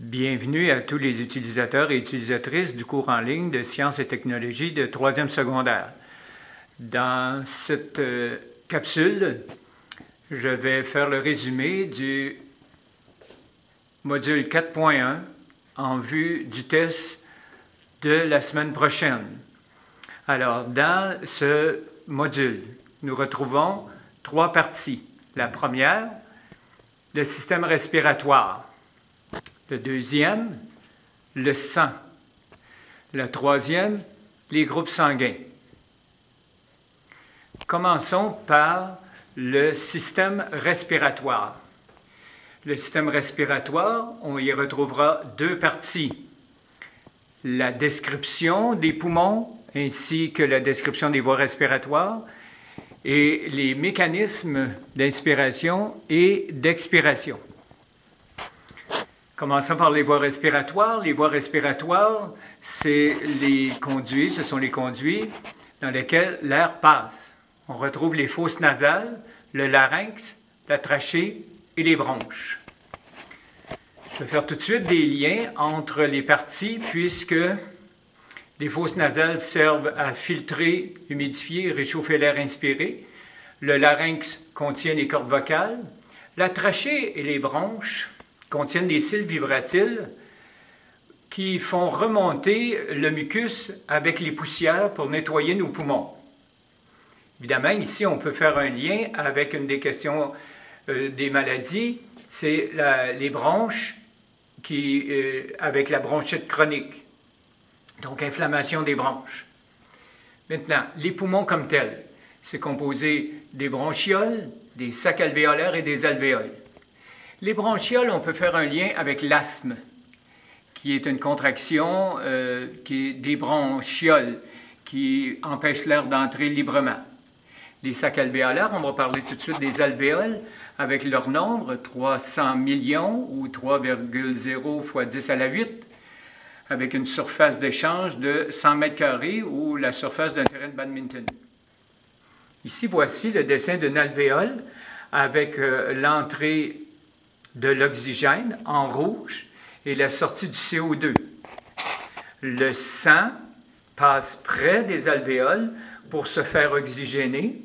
Bienvenue à tous les utilisateurs et utilisatrices du cours en ligne de sciences et technologies de 3e secondaire. Dans cette capsule, je vais faire le résumé du module 4.1 en vue du test de la semaine prochaine. Alors, dans ce module, nous retrouvons 3 parties. La première, le système respiratoire. Le deuxième, le sang. La troisième, les groupes sanguins. Commençons par le système respiratoire. Le système respiratoire, on y retrouvera 2 parties. La description des poumons ainsi que la description des voies respiratoires et les mécanismes d'inspiration et d'expiration. Commençons par les voies respiratoires. Les voies respiratoires, ce sont les conduits dans lesquels l'air passe. On retrouve les fosses nasales, le larynx, la trachée et les bronches. Je vais faire tout de suite des liens entre les parties puisque les fosses nasales servent à filtrer, humidifier et réchauffer l'air inspiré. Le larynx contient les cordes vocales. La trachée et les bronches contiennent des cils vibratiles qui font remonter le mucus avec les poussières pour nettoyer nos poumons. Évidemment, ici, on peut faire un lien avec une des questions des maladies, c'est les bronches avec la bronchite chronique, donc inflammation des bronches. Maintenant, les poumons comme tels, c'est composé des bronchioles, des sacs alvéolaires et des alvéoles. Les bronchioles, on peut faire un lien avec l'asthme, qui est une contraction des bronchioles qui empêche l'air d'entrer librement. Les sacs alvéolaires, on va parler tout de suite des alvéoles avec leur nombre, 300 millions ou 3,0 fois 10 à la 8, avec une surface d'échange de 100 mètres carrés ou la surface d'un terrain de badminton. Ici, voici le dessin d'une alvéole avec l'entrée de l'oxygène en rouge et la sortie du CO2. Le sang passe près des alvéoles pour se faire oxygéner.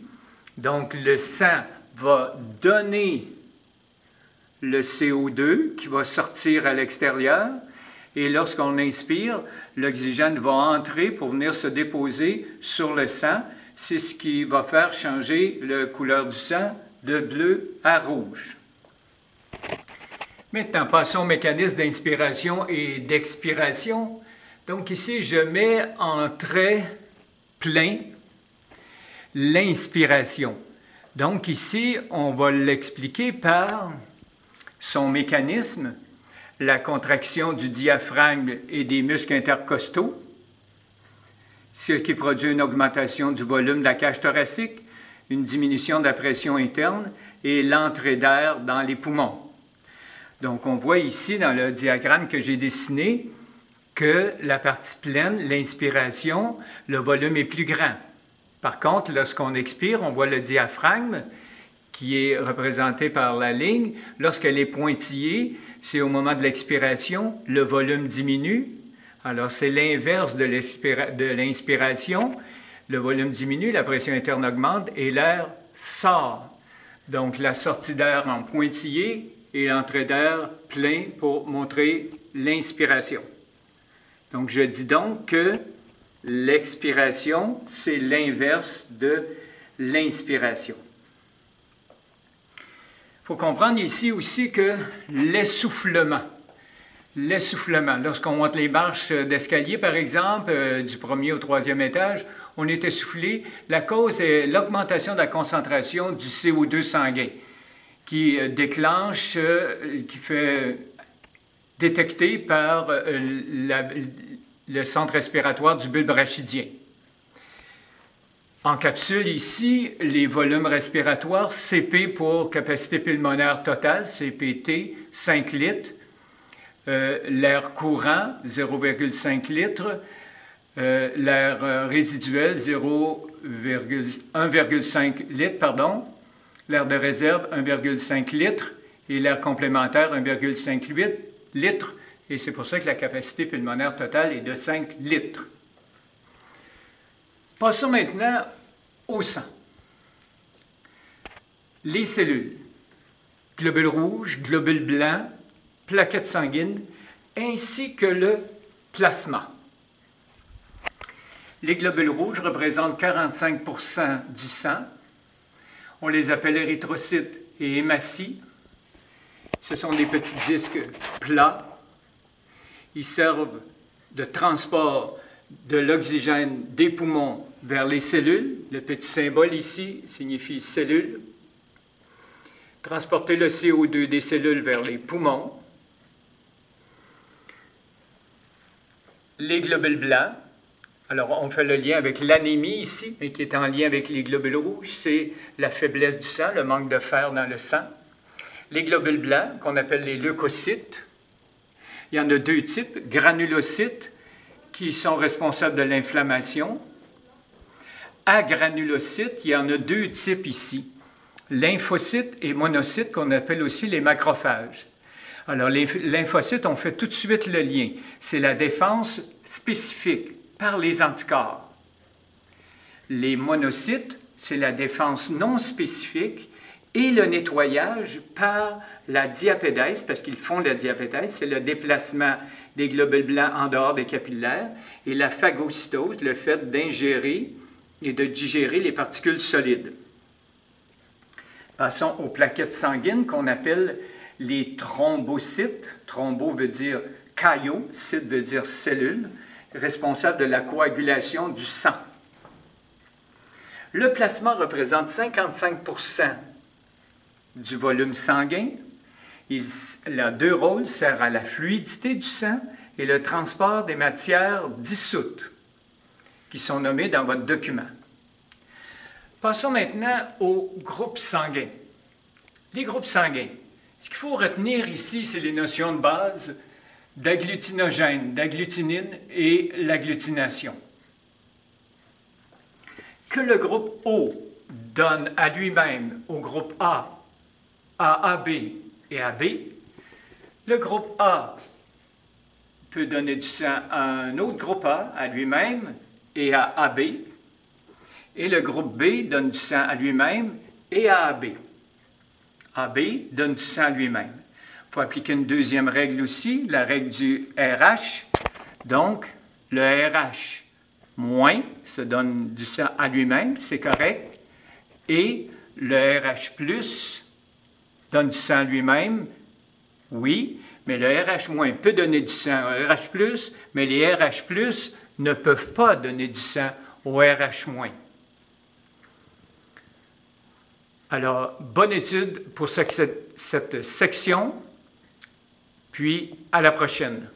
Donc, le sang va donner le CO2 qui va sortir à l'extérieur et lorsqu'on inspire, l'oxygène va entrer pour venir se déposer sur le sang. C'est ce qui va faire changer la couleur du sang de bleu à rouge. Maintenant, passons au mécanisme d'inspiration et d'expiration. Donc ici, je mets en trait plein l'inspiration. Donc ici, on va l'expliquer par son mécanisme, la contraction du diaphragme et des muscles intercostaux, ce qui produit une augmentation du volume de la cage thoracique, une diminution de la pression interne et l'entrée d'air dans les poumons. Donc, on voit ici dans le diagramme que j'ai dessiné que la partie pleine, l'inspiration, le volume est plus grand. Par contre, lorsqu'on expire, on voit le diaphragme qui est représenté par la ligne. Lorsqu'elle est pointillée, c'est au moment de l'expiration, le volume diminue. Alors, c'est l'inverse de l'inspiration. Le volume diminue, la pression interne augmente et l'air sort. Donc, la sortie d'air en pointillé et l'entrée d'air plein pour montrer l'inspiration. Donc, je dis donc que l'expiration, c'est l'inverse de l'inspiration. Il faut comprendre ici aussi que l'essoufflement, lorsqu'on monte les marches d'escalier, par exemple, du 1er au 3e étage, on est essoufflé. La cause est l'augmentation de la concentration du CO2 sanguin qui déclenche, qui fait détecter par le centre respiratoire du bulbe rachidien. En capsule ici, les volumes respiratoires, CP pour capacité pulmonaire totale, CPT, 5 litres. L'air courant, 0,5 litres. L'air résiduel, 1,5 litres, pardon. L'air de réserve, 1,5 litres. Et l'air complémentaire, 1,5 litres. et c'est pour ça que la capacité pulmonaire totale est de 5 litres. Passons maintenant au sang. Les cellules, globules rouges, globules blancs, plaquettes sanguines, ainsi que le plasma. Les globules rouges représentent 45% du sang. On les appelle érythrocytes et hématies. Ce sont des petits disques plats. Ils servent de transport de l'oxygène des poumons vers les cellules. Le petit symbole ici signifie cellule. Transporter le CO2 des cellules vers les poumons. Les globules blancs. Alors, on fait le lien avec l'anémie ici, mais qui est en lien avec les globules rouges. C'est la faiblesse du sang, le manque de fer dans le sang. Les globules blancs, qu'on appelle les leucocytes. Il y en a deux types, granulocytes, qui sont responsables de l'inflammation. Agranulocytes, il y en a deux types ici. Lymphocytes et monocytes, qu'on appelle aussi les macrophages. Alors, les lymphocytes, on fait tout de suite le lien. C'est la défense spécifique par les anticorps. Les monocytes, c'est la défense non spécifique et le nettoyage par la diapédèse, parce qu'ils font la diapédèse, c'est le déplacement des globules blancs en dehors des capillaires, et la phagocytose, le fait d'ingérer et de digérer les particules solides. Passons aux plaquettes sanguines qu'on appelle les thrombocytes. Thrombo veut dire caillot, cyte veut dire cellule, responsable de la coagulation du sang. Le plasma représente 55% du volume sanguin. Il a deux rôles, sert à la fluidité du sang et le transport des matières dissoutes, qui sont nommées dans votre document. Passons maintenant aux groupes sanguins. Les groupes sanguins. Ce qu'il faut retenir ici, c'est les notions de base d'agglutinogène, d'agglutinine et l'agglutination. Que le groupe O donne à lui-même au groupe A, AAB et AB, le groupe A peut donner du sang à un autre groupe A, à lui-même et à AB, et le groupe B donne du sang à lui-même et à AB. AB donne du sang à lui-même. Il faut appliquer une deuxième règle aussi, la règle du RH. Donc, le RH moins se donne du sang à lui-même, c'est correct, et le RH plus donne du sang à lui-même, oui, mais le RH moins peut donner du sang au RH plus, mais les RH plus ne peuvent pas donner du sang au RH moins. Alors, bonne étude pour cette section, puis à la prochaine.